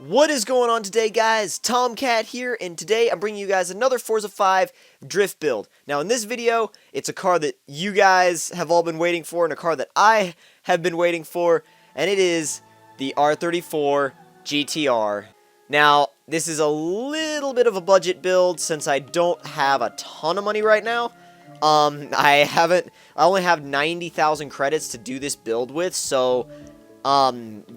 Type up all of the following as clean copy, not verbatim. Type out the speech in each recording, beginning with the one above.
What is going on today, guys? Tomcat here, and today I'm bringing you guys another Forza 5 drift build. Now, in this video, it's a car that you guys have all been waiting for, and a car that I have been waiting for, and it is the R34 GTR. Now, this is a little bit of a budget build since I don't have a ton of money right now. I only have 90,000 credits to do this build with, so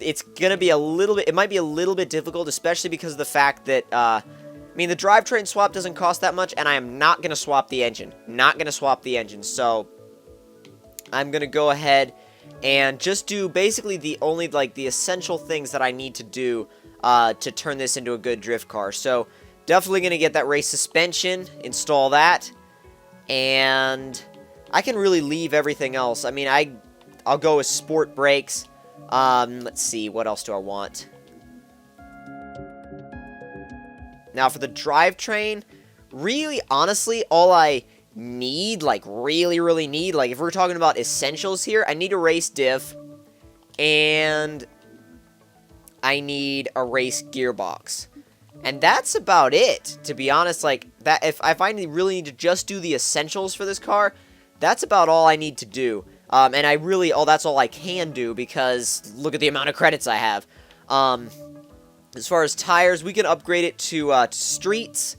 it's gonna be it might be a little bit difficult, especially because of the fact that, the drivetrain swap doesn't cost that much, and I am not gonna swap the engine. So I'm gonna go ahead and just do basically the essential things that I need to do, to turn this into a good drift car. So, definitely gonna get that race suspension, install that, and I can really leave everything else. I mean, I'll go with sport brakes. Let's see, what else do I want? Now, for the drivetrain, really, honestly, all I need, really need, if we're talking about essentials here, I need a race diff, and I need a race gearbox. And that's about it, to be honest. If I really need to just do the essentials for this car, that's about all I need to do. And that's all I can do, because look at the amount of credits I have. As far as tires, we can upgrade it to streets.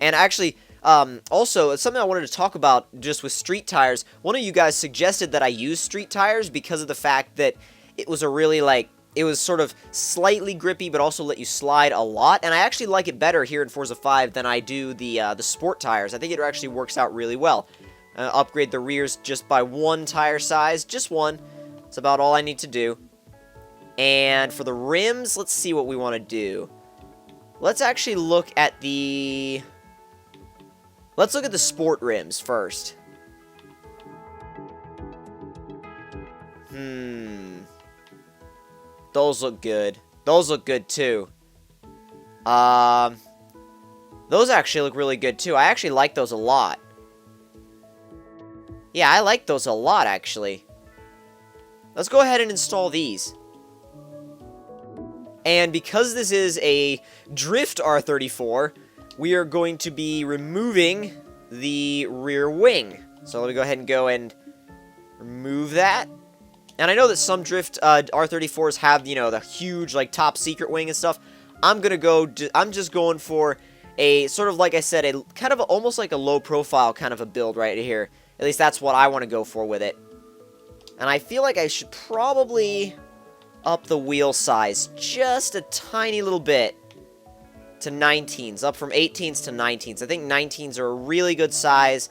And actually, also, something I wanted to talk about just with street tires, one of you guys suggested that I use street tires because of the fact that it was it was sort of slightly grippy, but also let you slide a lot. And I actually like it better here in Forza 5 than I do the sport tires. I think it actually works out really well. Upgrade the rears just by one tire size, just one. That's about all I need to do. And for the rims, let's see what we want to do. Let's actually look at the... Let's look at the sport rims first. Those look good. Those look good, too. Those actually look really good, too. I actually like those a lot. Yeah, I like those a lot, actually. Let's go ahead and install these. And because this is a drift R34, we are going to be removing the rear wing. So let me go ahead and go and remove that. And I know that some drift R34s have, the huge, top secret wing and stuff. I'm just going for a, sort of like I said, a kind of almost like a low profile kind of a build right here. At least that's what I want to go for with it. And I feel like I should probably up the wheel size just a tiny little bit to 19s. Up from 18s to 19s. I think 19s are a really good size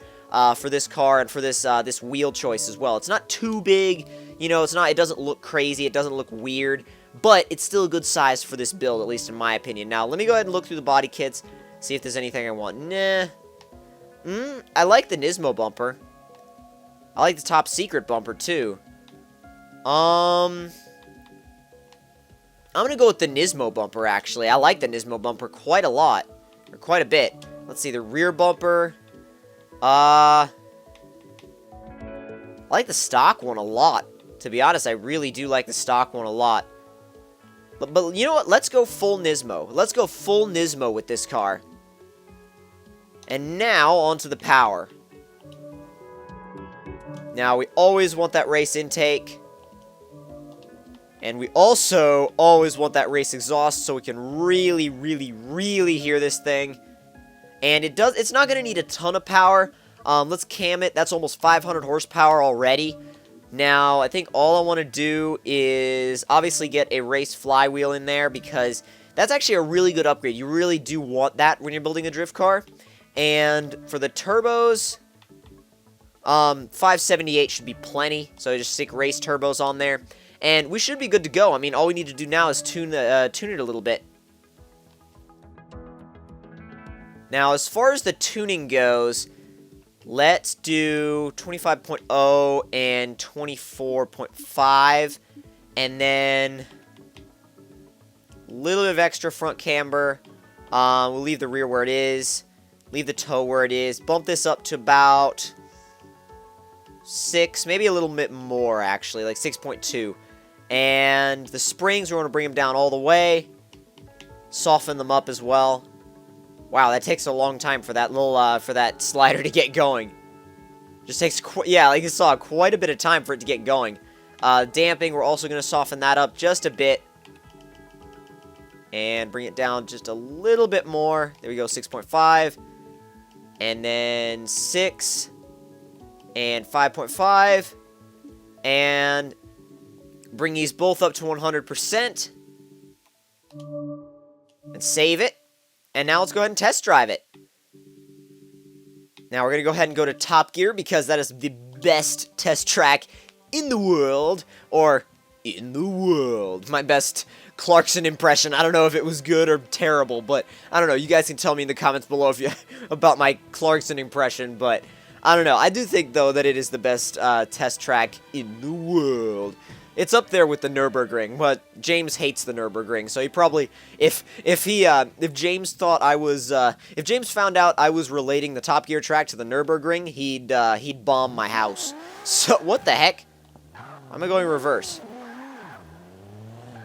for this car and for this this wheel choice as well. It's not too big. It doesn't look crazy. It doesn't look weird. But it's still a good size for this build, at least in my opinion. Now, let me go ahead and look through the body kits. See if there's anything I want. Nah. I like the Nismo bumper. I like the top secret bumper, too. I'm gonna go with the Nismo bumper, actually. I like the Nismo bumper quite a lot. Or quite a bit. Let's see, the rear bumper. I like the stock one a lot. To be honest, I really do like the stock one a lot. But you know what? Let's go full Nismo. Let's go full Nismo with this car. And now, onto the power. Now, we always want that race intake. And we also always want that race exhaust so we can really, really hear this thing. And it's not going to need a ton of power. Let's cam it. That's almost 500 horsepower already. Now, I think all I want to do is obviously get a race flywheel in there, because that's actually a really good upgrade. You really do want that when you're building a drift car. And for the turbos, 578 should be plenty. So just stick race turbos on there. And we should be good to go. I mean, all we need to do now is tune it a little bit. Now, as far as the tuning goes, let's do 25.0 and 24.5. And then a little bit of extra front camber. We'll leave the rear where it is. Leave the toe where it is. Bump this up to about 6, maybe a little bit more, actually, like 6.2. And the springs, we're going to bring them down all the way. Soften them up as well. Wow, that takes a long time for that little, for that slider to get going. Just takes, yeah, like you saw, quite a bit of time for it to get going. Damping, we're also going to soften that up just a bit. And bring it down just a little bit more. There we go, 6.5. And then 6. And 5.5. And bring these both up to 100%. And save it. And now let's go ahead and test drive it. Now we're going to go ahead and go to Top Gear because that is the best test track in the world. Or in the world. My best Clarkson impression. I don't know if it was good or terrible, but I don't know. You guys can tell me in the comments below if you about my Clarkson impression, but I don't know. I do think, though, that it is the best test track in the world. It's up there with the Nürburgring, but James hates the Nürburgring, so he probably, if James thought I was, if James found out I was relating the Top Gear track to the Nürburgring, he'd bomb my house. So, what the heck? Why am I going reverse?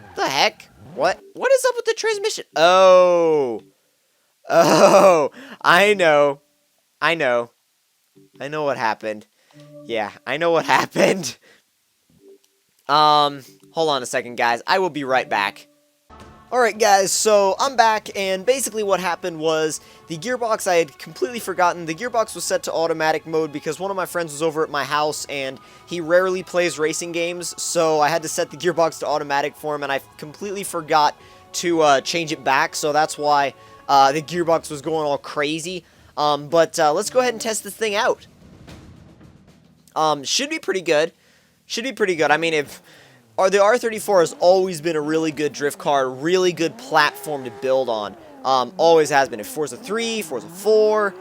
What the heck? What is up with the transmission? Oh, I know what happened. Yeah, I know what happened. Hold on a second, guys. I will be right back. Alright, guys, so I'm back, and basically what happened was the gearbox, I had completely forgotten. The gearbox was set to automatic mode because one of my friends was over at my house, and he rarely plays racing games, so I had to set the gearbox to automatic for him, and I completely forgot to change it back, so that's why the gearbox was going all crazy. But let's go ahead and test this thing out. Should be pretty good. Should be pretty good. I mean, the R34 has always been a really good drift car, really good platform to build on. Always has been. If Forza 3, Forza 4,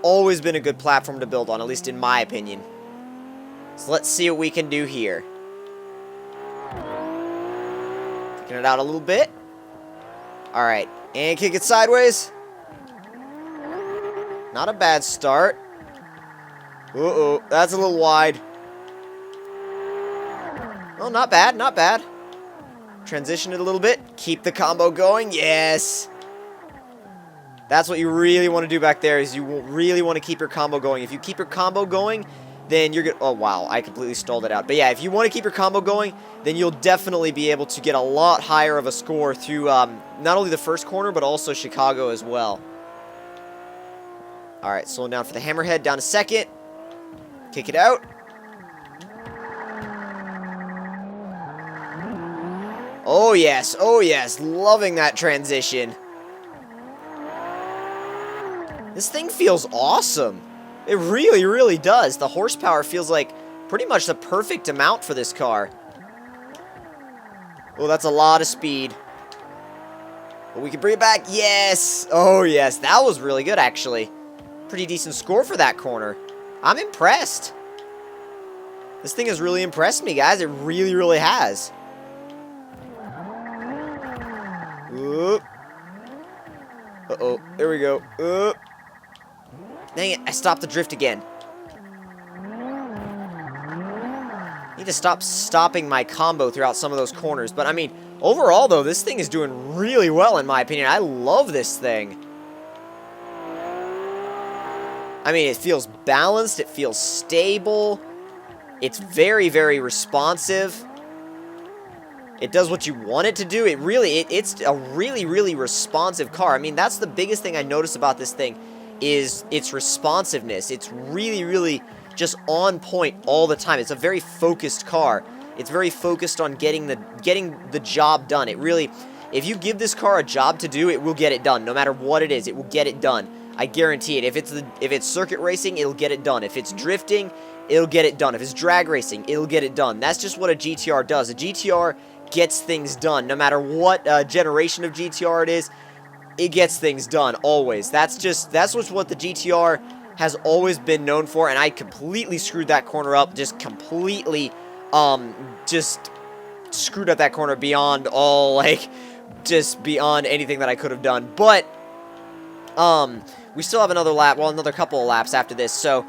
always been a good platform to build on, at least in my opinion. So let's see what we can do here. Kicking it out a little bit. Alright, and kick it sideways. Not a bad start. Uh-oh, that's a little wide. Oh, not bad, not bad. Transition it a little bit. Keep the combo going. Yes. That's what you really want to do back there, is you really want to keep your combo going. If you keep your combo going, then you're good. Oh, wow. I completely stalled it out. But yeah, if you want to keep your combo going, then you'll definitely be able to get a lot higher of a score through not only the first corner, but also Chicago as well. All right, slowing down for the hammerhead. Down a second. Kick it out. Oh, yes. Oh, yes. Loving that transition. This thing feels awesome. It really, really does. The horsepower feels like pretty much the perfect amount for this car. Oh, that's a lot of speed. But we can bring it back. Yes. Oh, yes. That was really good, actually. Pretty decent score for that corner. I'm impressed. This thing has really impressed me, guys. It really, really has. Oop. Uh-oh. There we go. Oop. Dang it. I stopped the drift again. Need to stop stopping my combo throughout some of those corners. But, I mean, overall, though, this thing is doing really well, in my opinion. I love this thing. I mean, it feels balanced. It feels stable. It's very, very responsive. It does what you want it to do. It's a really, really responsive car. I mean, that's the biggest thing I notice about this thing is its responsiveness. It's really, really just on point all the time. It's a very focused car. It's very focused on getting the job done. It really, if you give this car a job to do, it will get it done. No matter what it is, it will get it done. I guarantee it. If it's circuit racing, it'll get it done. If it's drifting, it'll get it done. If it's drag racing, it'll get it done. That's just what a GTR does. A GTR gets things done. No matter what generation of GTR it is, it gets things done, always. That's what the GTR has always been known for, and I completely screwed that corner up. Just completely, just screwed up that corner beyond all, like, just beyond anything that I could have done. But, we still have another lap, well, another couple of laps after this, so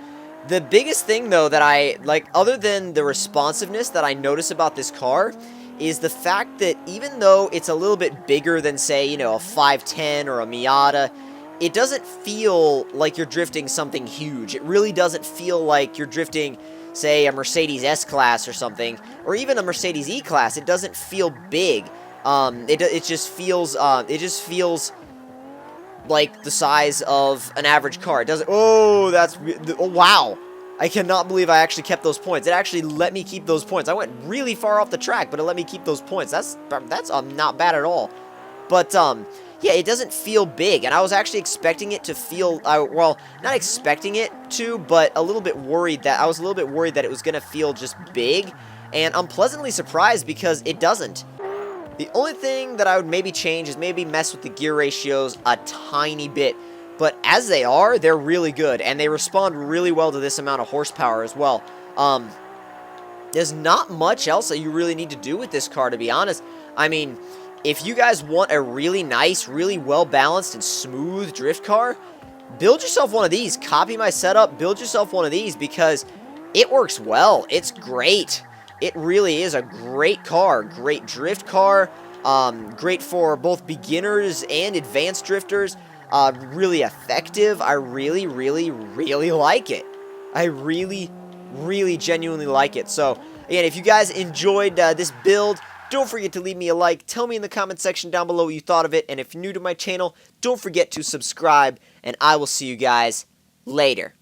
the biggest thing, though, that I, like, other than the responsiveness that I notice about this car, is the fact that even though it's a little bit bigger than, say, you know, a 510 or a Miata, it doesn't feel like you're drifting something huge. It really doesn't feel like you're drifting, say, a Mercedes S-Class or something, or even a Mercedes E-Class. It doesn't feel big. It just feels like the size of an average car. It doesn't. Oh, wow! I cannot believe I actually kept those points. It actually let me keep those points. I went really far off the track, but it let me keep those points. That's not bad at all. But yeah, it doesn't feel big, and I was actually expecting it to feel, well, not expecting it to, but I was a little bit worried that it was going to feel just big, and I'm pleasantly surprised because it doesn't. The only thing that I would maybe change is maybe mess with the gear ratios a tiny bit, but as they are, they're really good, and they respond really well to this amount of horsepower as well. There's not much else that you really need to do with this car, to be honest. I mean, if you guys want a really nice, really well-balanced and smooth drift car, build yourself one of these. Copy my setup, build yourself one of these, because it works well. It's great. It really is a great car. Great drift car. Great for both beginners and advanced drifters. Really effective. I really, really, really like it. I really, really genuinely like it. So, again, if you guys enjoyed this build, don't forget to leave me a like. Tell me in the comment section down below what you thought of it. And if you're new to my channel, don't forget to subscribe. And I will see you guys later.